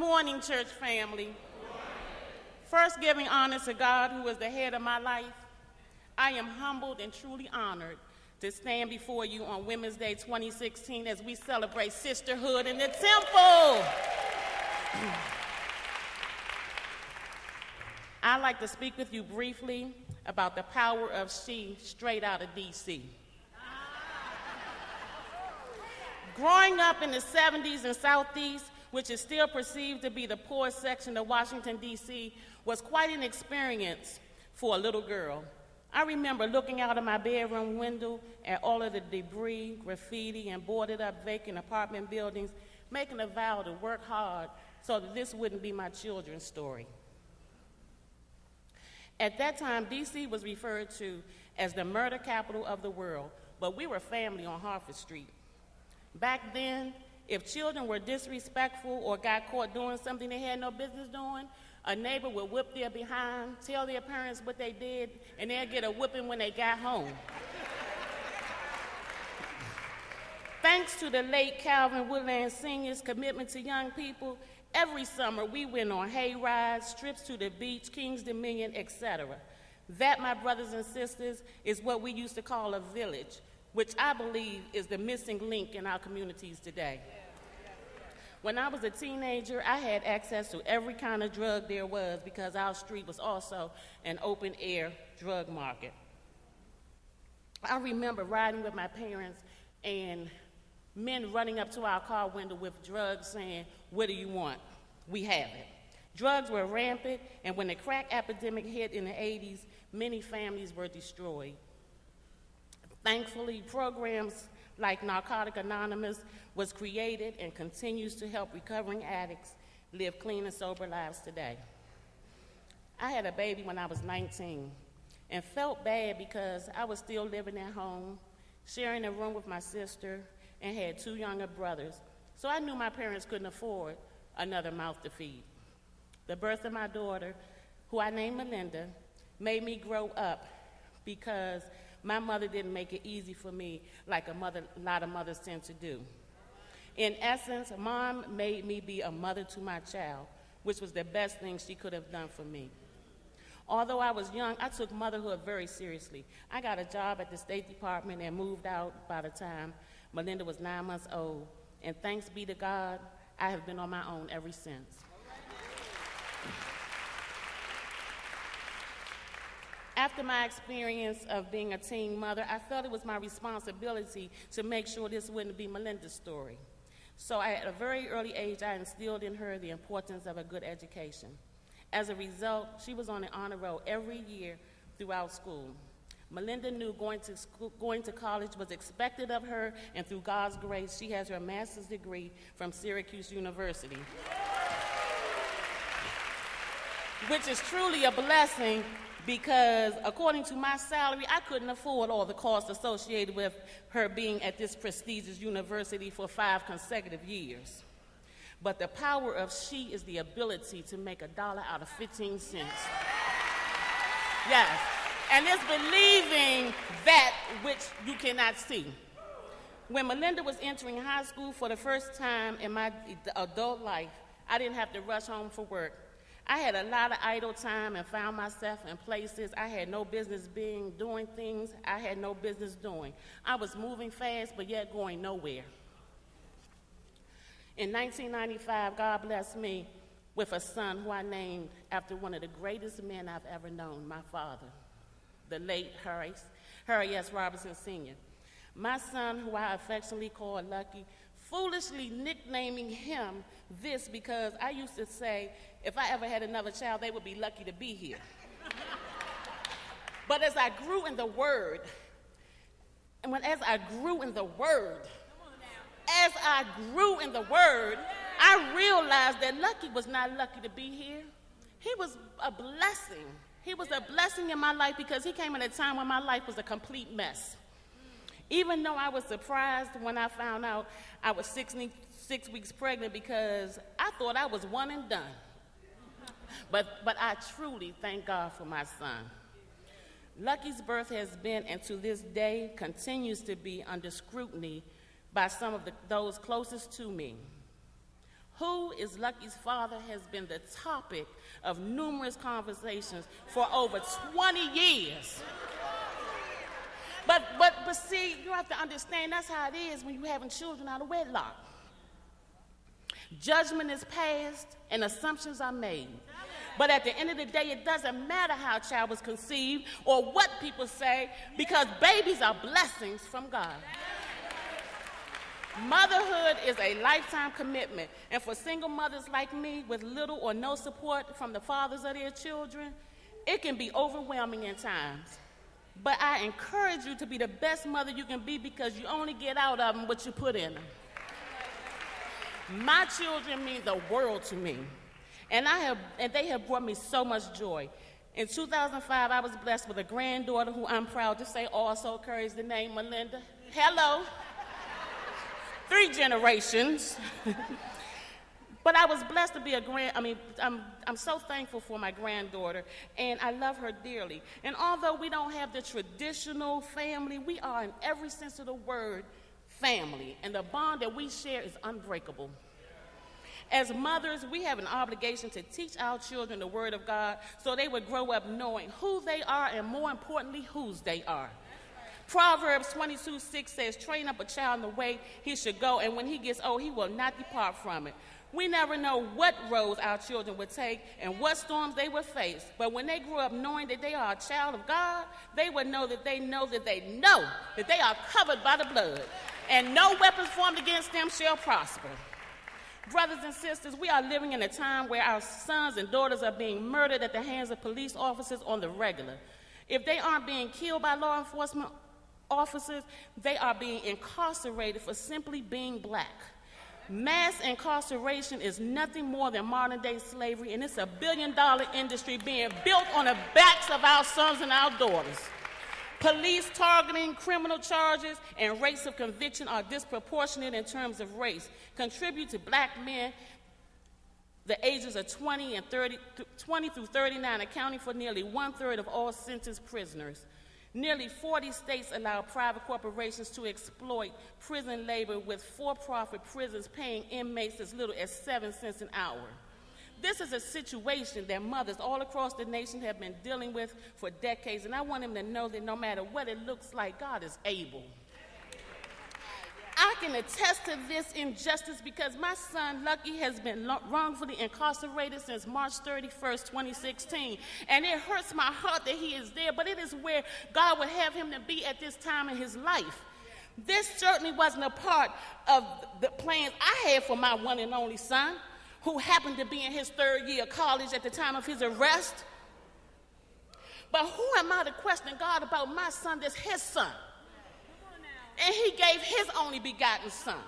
morning, church family. First, giving honor to God, who is the head of my life, I am humbled and truly honored to stand before you on Women's Day 2016 as we celebrate sisterhood in the temple. I'd like to speak with you briefly about the power of she straight out of D.C. Growing up in the 70s in Southeast, which is still perceived to be the poorest section of Washington, D.C., was quite an experience for a little girl. I remember looking out of my bedroom window at all of the debris, graffiti, and boarded-up vacant apartment buildings, making a vow to work hard so that this wouldn't be my children's story. At that time, D.C. was referred to as the murder capital of the world, but we were family on Harford Street. Back then, if children were disrespectful or got caught doing something they had no business doing, a neighbor would whip their behind, tell their parents what they did, and they'd get a whipping when they got home. Thanks to the late Calvin Woodland Sr.'s commitment to young people, every summer we went on hay rides, trips to the beach, King's Dominion, etc. That, my brothers and sisters, is what we used to call a village, which I believe is the missing link in our communities today. When I was a teenager, I had access to every kind of drug there was because our street was also an open-air drug market. I remember riding with my parents and men running up to our car window with drugs saying, "What do you want? We have it." Drugs were rampant, and when the crack epidemic hit in the 80s, many families were destroyed. Thankfully, programs like Narcotic Anonymous was created and continues to help recovering addicts live clean and sober lives today. I had a baby when I was 19 and felt bad because I was still living at home, sharing a room with my sister, and had 2 younger brothers, so I knew my parents couldn't afford another mouth to feed. The birth of my daughter, who I named Melinda, made me grow up because my mother didn't make it easy for me like a lot of mothers tend to do. In essence, Mom made me be a mother to my child, which was the best thing she could have done for me. Although I was young, I took motherhood very seriously. I got a job at the State Department and moved out by the time Melinda was 9 months old, and thanks be to God, I have been on my own ever since. After my experience of being a teen mother, I felt it was my responsibility to make sure this wouldn't be Melinda's story. So at a very early age, I instilled in her the importance of a good education. As a result, she was on the honor roll every year throughout school. Melinda knew going to college was expected of her, and through God's grace, she has her master's degree from Syracuse University, which is truly a blessing because according to my salary, I couldn't afford all the costs associated with her being at this prestigious university for 5 consecutive years. But the power of she is the ability to make $1 out of 15 cents. Yes, and it's believing that which you cannot see. When Melinda was entering high school for the first time in my adult life, I didn't have to rush home for work. I had a lot of idle time and found myself in places I had no business being, doing things I had no business doing. I was moving fast, but yet going nowhere. In 1995, God blessed me with a son who I named after one of the greatest men I've ever known, my father, the late Harry S. Robertson Sr. My son, who I affectionately call Lucky, foolishly nicknaming him this because I used to say, if I ever had another child, they would be lucky to be here. But as I grew in the Word, I realized that Lucky was not lucky to be here. He was a blessing. He was a blessing in my life because he came at a time when my life was a complete mess. Even though I was surprised when I found out I was 6 weeks pregnant because I thought I was one and done. But I truly thank God for my son. Lucky's birth has been, and to this day, continues to be under scrutiny by some of those closest to me. Who is Lucky's father has been the topic of numerous conversations for over 20 years. But see, you have to understand that's how it is when you're having children out of wedlock. Judgment is passed and assumptions are made. But at the end of the day, it doesn't matter how a child was conceived or what people say, because babies are blessings from God. Motherhood is a lifetime commitment, and for single mothers like me with little or no support from the fathers of their children, it can be overwhelming at times. But I encourage you to be the best mother you can be, because you only get out of them what you put in them. My children mean the world to me, and they have brought me so much joy. In 2005, I was blessed with a granddaughter who I'm proud to say also carries the name Melinda. Hello. 3 generations. But I was blessed to be I'm so thankful for my granddaughter, and I love her dearly. And although we don't have the traditional family, we are in every sense of the word family, and the bond that we share is unbreakable. As mothers, we have an obligation to teach our children the word of God so they would grow up knowing who they are and, more importantly, whose they are. Proverbs 22:6 says, train up a child in the way he should go, and when he gets old, he will not depart from it. We never know what roads our children would take and what storms they would face. But when they grow up knowing that they are a child of God, they would know that they know that they know that they are covered by the blood, and no weapons formed against them shall prosper. Brothers and sisters, we are living in a time where our sons and daughters are being murdered at the hands of police officers on the regular. If they aren't being killed by law enforcement officers, they are being incarcerated for simply being black. Mass incarceration is nothing more than modern-day slavery, and it's a billion-dollar industry being built on the backs of our sons and our daughters. Police targeting, criminal charges, and rates of conviction are disproportionate in terms of race, contribute to black men the ages of 20 through 39, accounting for nearly 1/3 of all sentenced prisoners. Nearly 40 states allow private corporations to exploit prison labor, with for-profit prisons paying inmates as little as 7 cents an hour. This is a situation that mothers all across the nation have been dealing with for decades, and I want them to know that no matter what it looks like, God is able. I can attest to this injustice because my son, Lucky, has been wrongfully incarcerated since March 31st, 2016. And it hurts my heart that he is there, but it is where God would have him to be at this time in his life. This certainly wasn't a part of the plans I had for my one and only son, who happened to be in his 3rd year of college at the time of his arrest. But who am I to question God about my son that's his son? And he gave his only begotten son.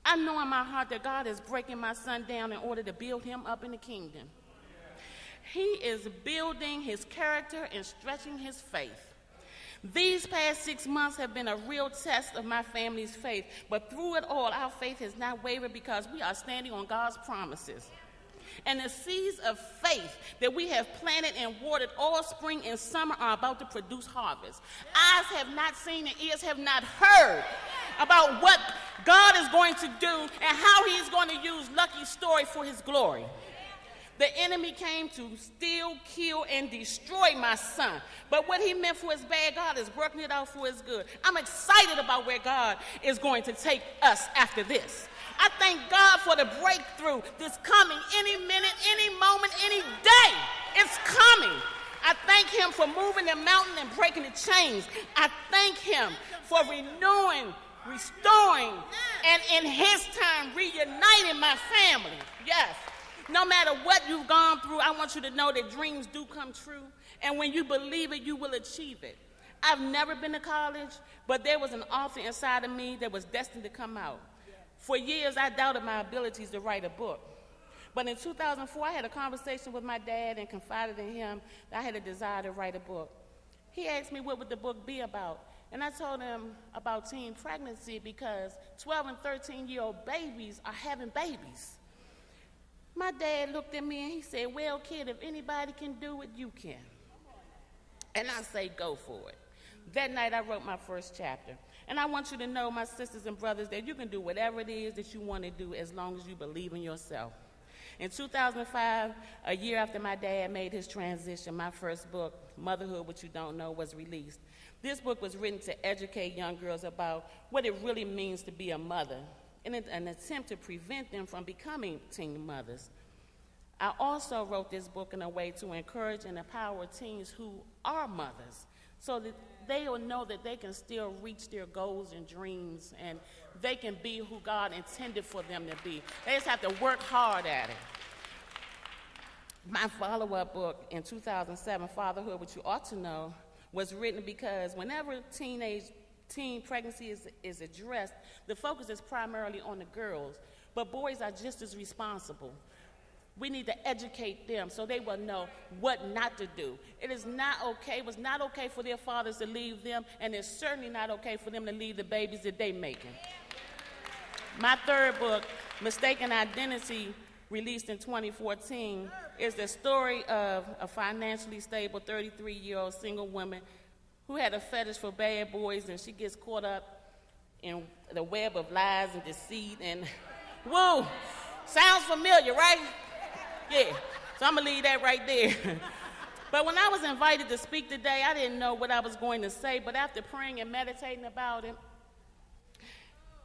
I know in my heart that God is breaking my son down in order to build him up in the kingdom. He is building his character and stretching his faith. These past 6 months have been a real test of my family's faith, but through it all, our faith has not wavered because we are standing on God's promises. And the seeds of faith that we have planted and watered all spring and summer are about to produce harvest. Eyes have not seen and ears have not heard about what God is going to do and how he is going to use Lucky's story for his glory. The enemy came to steal, kill, and destroy my son. But what he meant for his bad, God is working it out for his good. I'm excited about where God is going to take us after this. I thank God for the breakthrough that's coming any minute, any moment, any day. It's coming. I thank him for moving the mountain and breaking the chains. I thank him for renewing, restoring, and in his time reuniting my family. Yes. No matter what you've gone through, I want you to know that dreams do come true. And when you believe it, you will achieve it. I've never been to college, but there was an author inside of me that was destined to come out. For years, I doubted my abilities to write a book. But in 2004, I had a conversation with my dad and confided in him that I had a desire to write a book. He asked me what would the book be about. And I told him about teen pregnancy because 12 and 13-year-old babies are having babies. My dad looked at me and he said, well, kid, if anybody can do it, you can. And I say, go for it. that night I wrote my first chapter. And I want you to know, my sisters and brothers, that you can do whatever it is that you want to do as long as you believe in yourself. In 2005, a year after my dad made his transition, my first book, Motherhood, What You Don't Know, was released. This book was written to educate young girls about what it really means to be a mother, in an attempt to prevent them from becoming teen mothers. I also wrote this book in a way to encourage and empower teens who are mothers, so that they will know that they can still reach their goals and dreams, and they can be who God intended for them to be. They just have to work hard at it. My follow-up book in 2007, Fatherhood, What You Ought to Know, was written because whenever teen pregnancy is addressed, the focus is primarily on the girls, but boys are just as responsible. We need to educate them so they will know what not to do. It is not okay. It was not okay for their fathers to leave them, and it's certainly not okay for them to leave the babies that they're making. My third book, Mistaken Identity, released in 2014, is the story of a financially stable 33-year-old single woman who had a fetish for bad boys, and she gets caught up in the web of lies and deceit. And whoa, sounds familiar, right? Yeah, so I'm going to leave that right there. But when I was invited to speak today, I didn't know what I was going to say, but after praying and meditating about it,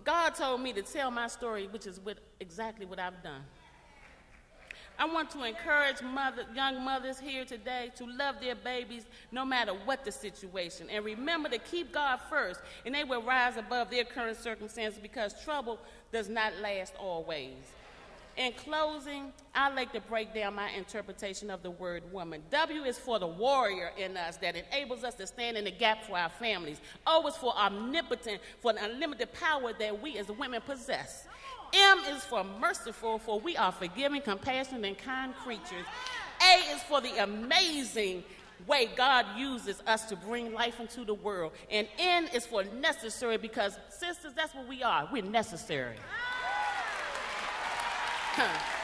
God told me to tell my story, which is exactly what I've done. I want to encourage young mothers here today to love their babies no matter what the situation, and remember to keep God first, and they will rise above their current circumstances, because trouble does not last always. In closing, I'd like to break down my interpretation of the word woman. W is for the warrior in us that enables us to stand in the gap for our families. O is for omnipotent, for the unlimited power that we as women possess. M is for merciful, for we are forgiving, compassionate, and kind creatures. A is for the amazing way God uses us to bring life into the world. And N is for necessary, because, sisters, that's what we are. We're necessary. Huh.